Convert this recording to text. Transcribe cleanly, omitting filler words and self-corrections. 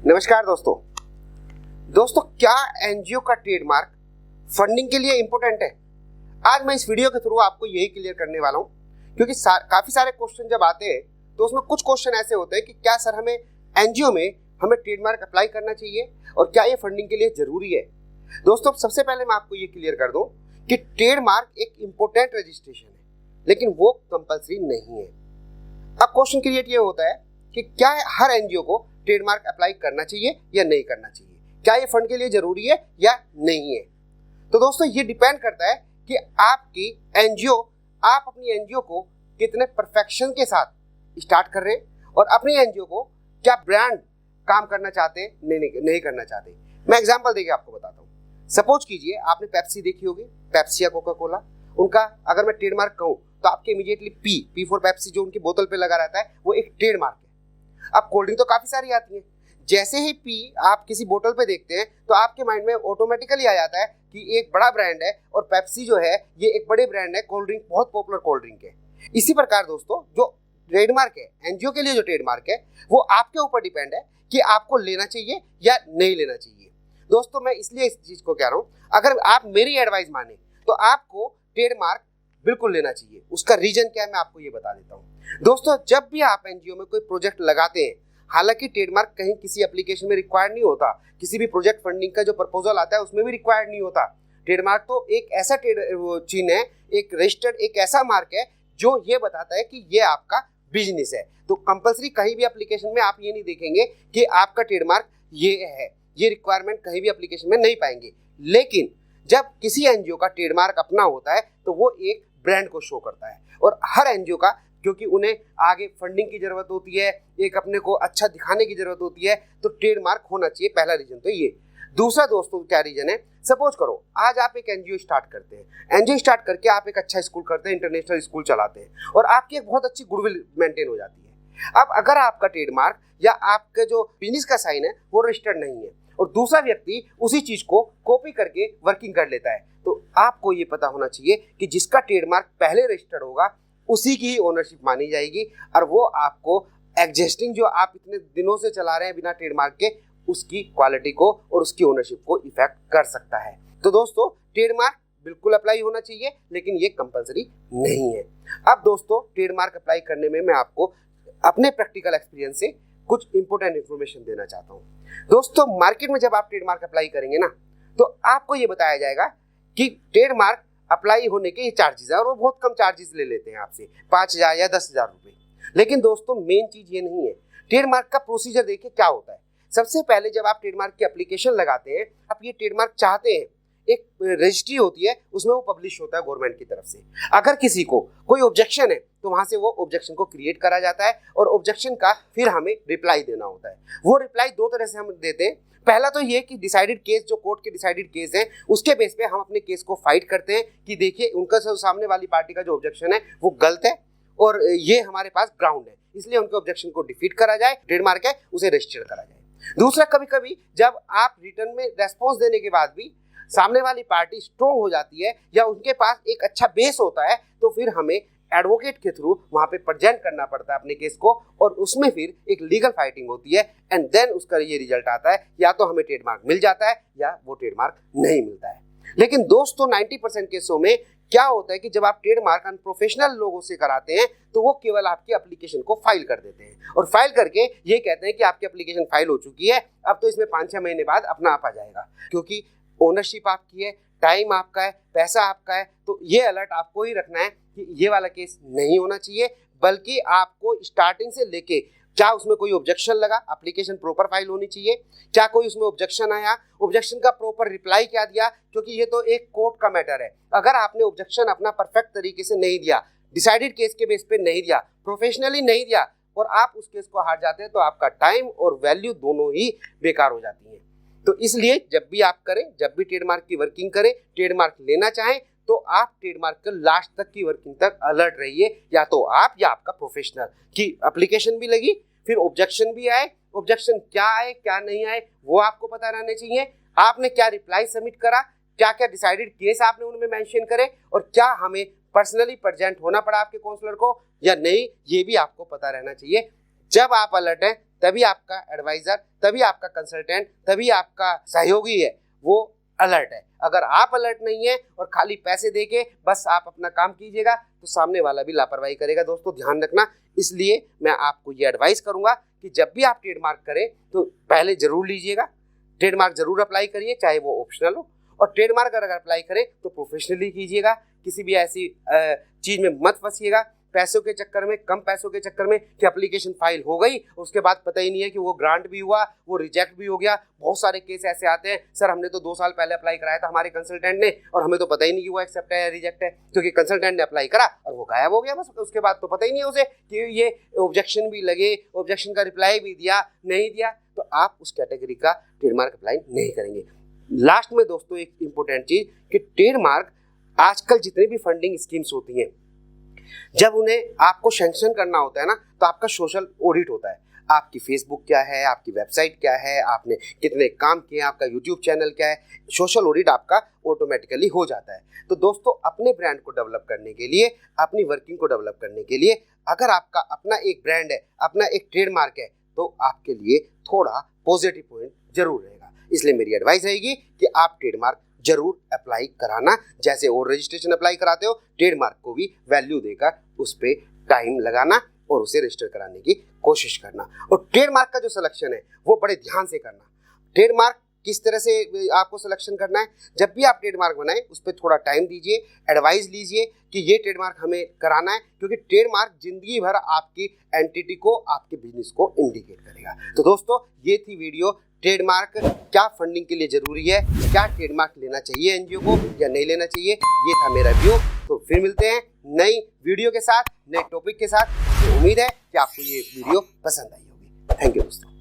नमस्कार दोस्तों, क्या एनजीओ का ट्रेडमार्क फंडिंग के लिए इंपॉर्टेंट है? आज मैं इस वीडियो के थ्रू आपको यही क्लियर करने वाला हूं, क्योंकि काफी सारे क्वेश्चन जब आते हैं तो उसमें कुछ क्वेश्चन ऐसे होते हैं कि क्या सर हमें एनजीओ में हमें ट्रेडमार्क अप्लाई करना चाहिए और क्या ये फंडिंग के लिए जरूरी है? दोस्तों, सबसे पहले मैं आपको ये क्लियर कर दूं कि ट्रेडमार्क एक इंपॉर्टेंट रजिस्ट्रेशन है, लेकिन वो कंपल्सरी नहीं है। अब क्वेश्चन क्रिएट ये होता है कि क्या हर एनजीओ को ट्रेडमार्क अप्लाई करना चाहिए या नहीं करना चाहिए, क्या ये फंड के लिए जरूरी है या नहीं है? तो दोस्तों, ये डिपेंड करता है कि आपकी एनजीओ, आप अपनी एनजीओ को कितने परफेक्शन के साथ स्टार्ट कर रहे हैं और अपनी एनजीओ को क्या ब्रांड काम करना चाहते हैं, नहीं करना चाहते। मैं एग्जांपल देके आपको बताता हूँ। सपोज कीजिए आपने पेप्सी देखी होगी, पेप्सी या कोका कोला, उनका अगर मैं ट्रेडमार्क कहूँ तो आपके इमीडिएटली पी फॉर पेप्सी जो उनकी बोतल पे लगा रहता है वो एक ट्रेडमार्क है। अब कोल्ड ड्रिंक तो काफी सारी आती है, जैसे ही पी आप किसी बोतल पे देखते हैं तो आपके माइंड में ऑटोमेटिकली आ जाता है कि एक बड़ा ब्रांड है और पेप्सी जो है ये एक बड़े ब्रांड है, कोल्ड ड्रिंक बहुत पॉपुलर कोल्ड ड्रिंक है। इसी प्रकार दोस्तों, जो ट्रेडमार्क है एनजीओ के लिए, जो ट्रेडमार्क है वो आपके ऊपर डिपेंड है कि आपको लेना चाहिए या नहीं लेना चाहिए। दोस्तों, मैं इसलिए इस चीज को कह रहा हूँ, अगर आप मेरी एडवाइस माने तो आपको ट्रेडमार्क बिल्कुल लेना चाहिए। उसका रीजन क्या है मैं आपको ये बता देता हूँ। दोस्तों, जब भी आप एनजीओ में कोई प्रोजेक्ट लगाते हैं, हालांकि ट्रेडमार्क कहीं किसी एप्लीकेशन में रिक्वायर्ड नहीं होता, किसी भी प्रोजेक्ट फंडिंग का जो प्रपोजल आता है उसमें भी रिक्वायर्ड नहीं होता। ट्रेडमार्क तो एक ऐसा चिन्ह है, एक रजिस्टर्ड एक ऐसा मार्क है जो ये बताता है कि ये आपका बिजनेस है। तो कंपलसरी कहीं भी एप्लीकेशन में आप ये नहीं देखेंगे कि आपका ट्रेडमार्क ये है, ये रिक्वायरमेंट कहीं भी एप्लीकेशन में नहीं पाएंगे। लेकिन जब किसी एनजीओ का ट्रेडमार्क अपना होता है तो वो एक ब्रांड को शो करता है, और हर एनजीओ का, क्योंकि उन्हें आगे फंडिंग की जरूरत होती है, एक अपने को अच्छा दिखाने की जरूरत होती है, तो ट्रेडमार्क होना चाहिए। पहला रीजन तो ये। दूसरा दोस्तों क्या रीजन है, सपोज करो आज आप एक एनजीओ स्टार्ट करते हैं, एनजीओ स्टार्ट करके आप एक अच्छा स्कूल करते हैं, इंटरनेशनल स्कूल चलाते हैं और आपकी एक बहुत अच्छी गुडविल मेंटेन हो जाती है। अब अगर आपका ट्रेडमार्क या आपके जो बिजनेस का साइन है वो रजिस्टर्ड नहीं है और दूसरा व्यक्ति उसी चीज को कॉपी करके वर्किंग कर लेता है, तो आपको ये पता होना चाहिए कि जिसका ट्रेडमार्क पहले रजिस्टर्ड होगा उसी की ही ओनरशिप मानी जाएगी, और वो आपको एग्जिस्टिंग जो आप इतने दिनों से चला रहे हैं बिना ट्रेडमार्क के, उसकी क्वालिटी को और उसकी ओनरशिप को इफेक्ट कर सकता है। तो दोस्तों, ट्रेडमार्क बिल्कुल अप्लाई होना चाहिए, लेकिन ये कंपलसरी नहीं है। अब दोस्तों, ट्रेडमार्क अप्लाई करने में मैं आपको अपने प्रैक्टिकल एक्सपीरियंस से कुछ इंपॉर्टेंट इन्फॉर्मेशन देना चाहता हूँ। दोस्तों, मार्केट में जब आप ट्रेडमार्क अप्लाई करेंगे ना, तो आपको ये बताया जाएगा कि ट्रेडमार्क अप्लाई होने के ये चार्जेस है, और वो बहुत कम चार्जेस ले लेते हैं आपसे, 5,000 या 10,000 रुपए। लेकिन दोस्तों, मेन चीज ये नहीं है। ट्रेडमार्क का प्रोसीजर देखिए क्या होता है। सबसे पहले जब आप ट्रेडमार्क की एप्लीकेशन लगाते हैं, आप ये ट्रेडमार्क चाहते हैं, एक रजिस्ट्री होती है, उसमें वो पब्लिश होता है गवर्नमेंट की तरफ से। अगर किसी को कोई ऑब्जेक्शन है तो वहां से वो ऑब्जेक्शन को क्रिएट करा जाता है और ऑब्जेक्शन का फिर हमें रिप्लाई देना होता है। वो रिप्लाई दो तरह से हम देते हैं। पहला तो ये कि डिसाइडेड केस, जो कोर्ट के डिसाइडेड केस है, उसके बेस पे हम अपने केस को फाइट करते हैं कि देखिए उनका सामने वाली पार्टी का जो ऑब्जेक्शन है वो गलत है और ये हमारे पास ग्राउंड है, इसलिए उनके ऑब्जेक्शन को डिफीट करा जाए, ट्रेडमार्क है उसे रजिस्टर करा जाए। दूसरा, कभी कभी जब आप रिटर्न में रेस्पॉन्स देने के बाद भी सामने वाली पार्टी स्ट्रॉन्ग हो जाती है या उनके पास एक अच्छा बेस होता है, तो फिर हमें एडवोकेट के थ्रू वहां पे प्रेजेंट करना पड़ता है अपने केस को, और उसमें फिर एक लीगल फाइटिंग होती है, एंड देन उसका ये रिजल्ट आता है, या तो हमें ट्रेडमार्क मिल जाता है या वो ट्रेडमार्क नहीं मिलता है। लेकिन दोस्तों, 90% केसों में क्या होता है कि जब आप ट्रेडमार्क अनप्रोफेशनल लोगों से कराते हैं तो वो केवल आपकी एप्लीकेशन को फाइल कर देते हैं और फाइल करके ये कहते हैं कि आपकी एप्लीकेशन फाइल हो चुकी है, अब तो इसमें 5-6 महीने बाद अपना आप आ जाएगा, क्योंकि ओनरशिप आपकी है, टाइम आपका है, पैसा आपका है। तो ये अलर्ट आपको ही रखना है कि ये वाला केस नहीं होना चाहिए, बल्कि आपको स्टार्टिंग से लेके, क्या उसमें कोई ऑब्जेक्शन लगा, एप्लीकेशन प्रॉपर फाइल होनी चाहिए, क्या कोई उसमें ऑब्जेक्शन आया, ऑब्जेक्शन का प्रॉपर रिप्लाई क्या दिया, क्योंकि ये तो एक कोर्ट का मैटर है। अगर आपने ऑब्जेक्शन अपना परफेक्ट तरीके से नहीं दिया, डिसाइडेड केस के बेस पे नहीं दिया, प्रोफेशनली नहीं दिया, और आप उस केस को हार जाते हैं, तो आपका टाइम और वैल्यू दोनों ही बेकार हो जाती है। तो इसलिए जब भी आप करें, जब भी ट्रेडमार्क की वर्किंग करें, ट्रेडमार्क लेना चाहें, तो आप ट्रेडमार्क के लास्ट तक की वर्किंग तक अलर्ट रहिए, या तो आप या आपका प्रोफेशनल, कि एप्लीकेशन भी लगी, फिर ऑब्जेक्शन भी आए, ऑब्जेक्शन क्या आए क्या नहीं आए वो आपको पता रहना चाहिए, आपने क्या रिप्लाई सबमिट करा, क्या क्या डिसाइडेड केस आपने उनमें मेंशन करे, और क्या हमें पर्सनली प्रेजेंट होना पड़ा आपके काउंसलर को या नहीं, ये भी आपको पता रहना चाहिए। जब आप अलर्ट हैं तभी आपका एडवाइजर, तभी आपका कंसल्टेंट, तभी आपका सहयोगी है वो अलर्ट है। अगर आप अलर्ट नहीं है और खाली पैसे देके बस आप अपना काम कीजिएगा तो सामने वाला भी लापरवाही करेगा। दोस्तों ध्यान रखना, इसलिए मैं आपको ये एडवाइस करूंगा कि जब भी आप ट्रेडमार्क करें तो पहले जरूर लीजिएगा, ट्रेडमार्क जरूर अप्लाई करिए, चाहे वो ऑप्शनल हो। और ट्रेडमार्क अगर अप्लाई करें तो प्रोफेशनली कीजिएगा, किसी भी ऐसी चीज में मत फंसिएगा पैसों के चक्कर में, कम पैसों के चक्कर में कि एप्लीकेशन फाइल हो गई उसके बाद पता ही नहीं है कि वो ग्रांट भी हुआ, वो रिजेक्ट भी हो गया। बहुत सारे केस ऐसे आते हैं, सर हमने तो 2 साल पहले अप्लाई कराया था हमारे कंसल्टेंट ने और हमें तो पता ही नहीं कि वो एक्सेप्ट है या रिजेक्ट है, क्योंकि कंसल्टेंट ने अप्लाई करा और वो गायब हो गया बस। उसके बाद तो पता ही नहीं है उसे कि ये ऑब्जेक्शन भी लगे, ऑब्जेक्शन का रिप्लाई भी दिया नहीं दिया, तो आप उस कैटेगरी का ट्रेडमार्क अप्लाई नहीं करेंगे। लास्ट में दोस्तों एक इंपॉर्टेंट चीज कि ट्रेडमार्क आजकल जितनी भी फंडिंग स्कीम्स होती हैं, जब उन्हें आपको सैंक्शन करना होता है ना तो आपका सोशल ऑडिट होता है। आपकी फेसबुक क्या है, आपकी वेबसाइट क्या है, आपने कितने काम किए, आपका यूट्यूब चैनल क्या है, सोशल ऑडिट आपका ऑटोमेटिकली हो जाता है। तो दोस्तों अपने ब्रांड को डेवलप करने के लिए, अपनी वर्किंग को डेवलप करने के लिए अगर आपका अपना एक ब्रांड है, अपना एक ट्रेडमार्क है, तो आपके लिए थोड़ा पॉजिटिव पॉइंट जरूर रहेगा। इसलिए मेरी एडवाइस रहेगी कि आप ट्रेडमार्क जरूर अप्लाई कराना, जैसे और रजिस्ट्रेशन अप्लाई कराते हो ट्रेडमार्क को भी वैल्यू देकर उस पर टाइम लगाना और उसे रजिस्टर कराने की कोशिश करना। और ट्रेडमार्क का जो सिलेक्शन है वो बड़े ध्यान से करना। ट्रेडमार्क किस तरह से आपको सिलेक्शन करना है, जब भी आप ट्रेडमार्क बनाएं उस पर थोड़ा टाइम दीजिए, एडवाइस लीजिए कि ये ट्रेडमार्क हमें कराना है, क्योंकि ट्रेडमार्क जिंदगी भर आपकी एंटिटी को, आपके बिजनेस को इंडिकेट करेगा। तो दोस्तों ये थी वीडियो, ट्रेडमार्क क्या फंडिंग के लिए जरूरी है, क्या ट्रेडमार्क लेना चाहिए एनजीओ को या नहीं लेना चाहिए, ये था मेरा व्यू। तो फिर मिलते हैं नई वीडियो के साथ, नए टॉपिक के साथ। तो उम्मीद है कि आपको ये वीडियो पसंद आई होगी। थैंक यू दोस्तों।